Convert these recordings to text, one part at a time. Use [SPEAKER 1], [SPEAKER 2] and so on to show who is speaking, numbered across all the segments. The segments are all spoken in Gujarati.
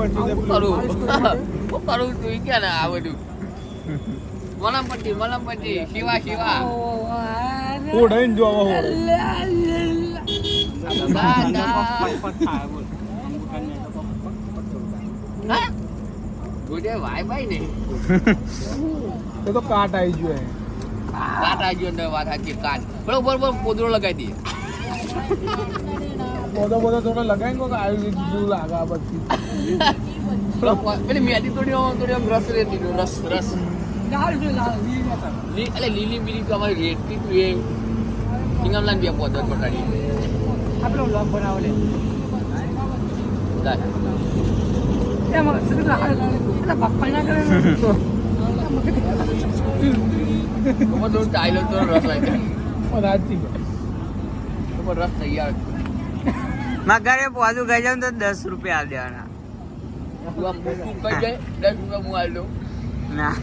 [SPEAKER 1] કરું તું ક્યાં ને આ બધું મલમપટ્ટી શિવા
[SPEAKER 2] ઓઢાઈને જો આવો
[SPEAKER 1] ભાઈ ભાઈ ને
[SPEAKER 2] એ તો કાટ આવી ગયો
[SPEAKER 1] કાટ આવી ગયો ને વાત સાચી કાટ બરોબર પોદરો લગાવી દઈએ
[SPEAKER 2] બધો થોડો લગાવીને તો આવી જેવું લાગે આ બધી
[SPEAKER 1] પેલી મેથી થોડી રસ રેતી રસ એટલે લીલી બીલી તો અમારી રેતી તું એ સિંગમલાન બે પોદર પટાડી
[SPEAKER 3] આપણો વ્લોગ બનાવો લે બાપા ના કરે
[SPEAKER 1] સ્ટાઇલ તો રસ લાગે
[SPEAKER 2] રાજી
[SPEAKER 1] રસ તૈયાર
[SPEAKER 4] મગરે પોજુ ગઈ જાવ તો 10 રૂપિયા આલ દેવાના
[SPEAKER 1] તું આમ કઈ જાય 10 રૂપિયા હું આલ દઉં
[SPEAKER 4] ના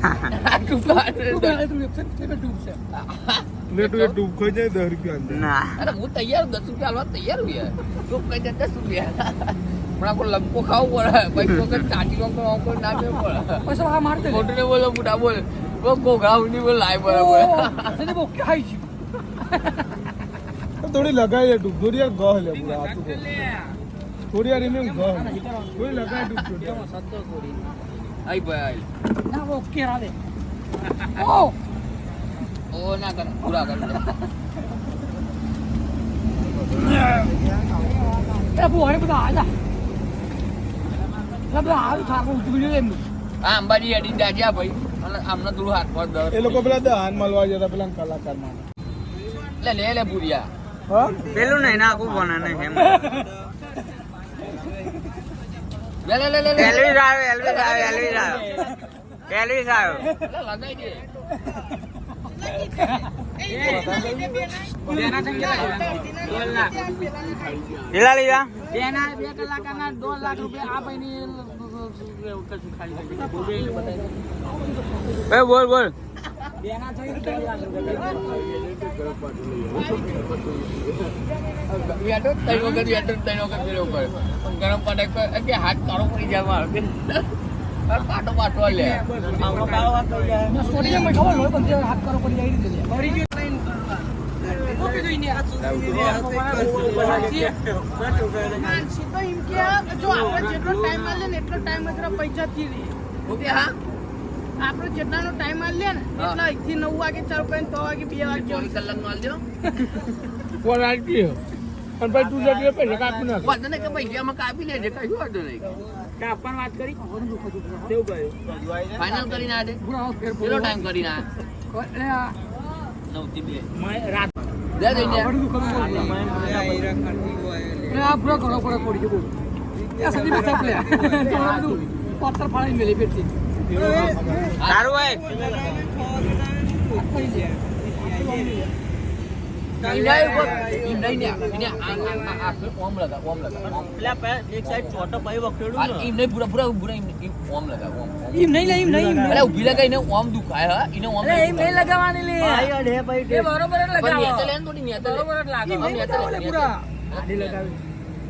[SPEAKER 2] ટૂબ ખોઈ જાય 10 રૂપિયા
[SPEAKER 4] ના
[SPEAKER 1] અરે હું તૈયાર 10 રૂપિયા આલવા તૈયાર હું યાર તું કઈ જાય 10 રૂપિયા પણ આખો લંકો ખાવું પડે પછી વખત ચાટી વખત ના પડે
[SPEAKER 3] પૈસા આ મારતે
[SPEAKER 1] ખોટું ને બોલો મોટા બોલ ઘોઘા ઉની બોલ લાય બરાબર
[SPEAKER 3] ઓકે હાઈ છે
[SPEAKER 2] થોડી લગાવી દે ટૂબ થોડી યાર ગહ લે પૂરા આતું થોડી યાર એને ગહ થોડી લગાવી ટૂબ થોડી
[SPEAKER 1] આઈ ભાઈ
[SPEAKER 3] ના ઓકે રાલે
[SPEAKER 1] ઓ ના કર પૂરા કર
[SPEAKER 3] એ બોરે બધા આજા બધા આવ થાકો ઉઠી એમ
[SPEAKER 1] આ અંબાજી એડી દાજ્યા ભાઈ અને આમને થોડું હાથ પર દર
[SPEAKER 2] એ લોકો પેલા દહાન મળવા જતા પેલા કલાકાર માં
[SPEAKER 1] લે બુરિયા
[SPEAKER 2] હા
[SPEAKER 4] પેલું નહીં નાખું કોના નહીં એમ
[SPEAKER 1] લે
[SPEAKER 4] એલવીસ આવ્યો
[SPEAKER 1] લગાઈ દે
[SPEAKER 4] કેટલા લીધા
[SPEAKER 3] બેના 2 કલાકના 2 લાખ રૂપિયા આ ભાઈની કશું ખાલી
[SPEAKER 4] બોલ
[SPEAKER 3] બેના થઈ 2 લાખ રૂપિયા
[SPEAKER 1] ત્રણ વખત પેલો ઉપર ગરમ પડાય કે હાથ કાળો પડી જાય મારો પાટો લે
[SPEAKER 3] સ્ટોરી માં ખબર હોય પણ હાથ કરો પડી આવી રીતે મરી ગયો ઓકે તો ઇન્ડિયા સીધો એમ કે જો આપણે જેટલો ટાઈમ આલે ને એટલો ટાઈમ જ પૈસા થી લે
[SPEAKER 1] ઓકે હા
[SPEAKER 3] આપણે જેટલાનો ટાઈમ આલે ને એટલા 1 થી 9 વાગે ચાલુ કરીને 3 વાગે 2 વાગે
[SPEAKER 1] 24 કલાક નો આલજો
[SPEAKER 2] કોણ રાખી પણ ભાઈ તું જતી પૈસા કાપી નાખ
[SPEAKER 1] વાંધો નહીં કે પૈસામાં કાપી લેજે કઈ વાંધો નહીં
[SPEAKER 3] આપણ વાત કરી કેવું ગયું
[SPEAKER 1] ફાઇનલ કરીને આ દે કેટલો ટાઈમ કરીને આ 9 થી 2
[SPEAKER 3] રાત
[SPEAKER 1] દે દઈને
[SPEAKER 3] આ પૂરો ઘણો ફરક પડી ગયો બોલ એ સદી બેઠા પ્લે બધું પથ્થર ફાડીને મેલી બેઠી
[SPEAKER 4] સારું હોય
[SPEAKER 1] એક સાઈડ ચોટો પાઈ વખેડું એમ નહીં પૂરા ઓમ લગાવ
[SPEAKER 3] એમ નહીં
[SPEAKER 1] અરે ઉભી લગાઈને ઓમ દુખાય હા એને ઓમ
[SPEAKER 3] એમ નહીં લગાવવાની લે ભાઈ અડે ભાઈ એ બરોબર જ લગાવ બરોબર જ લાગે પૂરા આડી લગાવી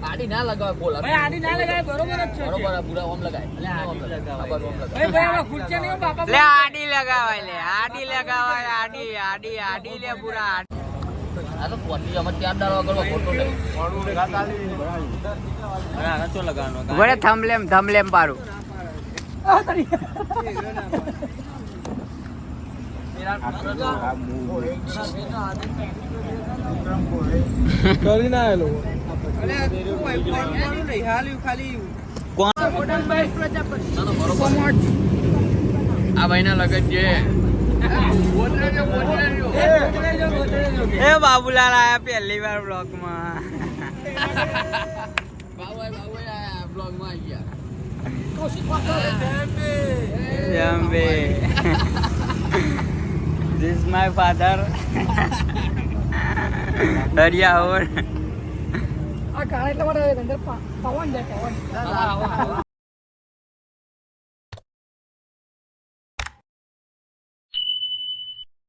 [SPEAKER 1] આડી ના લગાવે બોલા
[SPEAKER 3] ભાઈ આડી ના લગાવે બરોબર જ છે
[SPEAKER 1] બરોબર પૂરા ઓમ લગાય ઓમ લગાય
[SPEAKER 3] ભાઈ ભાઈ ખુરચા નહીં બાપા
[SPEAKER 4] લે આડી લગાવાય આડી લે પૂરા
[SPEAKER 1] આ તો પોટલી અમે ત્યાં ડાળવા કરવા ફોટો લે
[SPEAKER 4] અરે ચો લગાવવાનો વડે થંબલેમ પારું
[SPEAKER 2] કરી ના એ લોકો
[SPEAKER 1] આ ભાઈના લગન છે
[SPEAKER 4] એ બાબુલાલ આયા પહેલી વાર બ્લોગ માં
[SPEAKER 1] બ્લોગ માં આવી ગયા
[SPEAKER 4] જમ્બે This is my father. Dariya over.
[SPEAKER 3] આ કાળ એટલા માટે અંદર પવન જાય પવન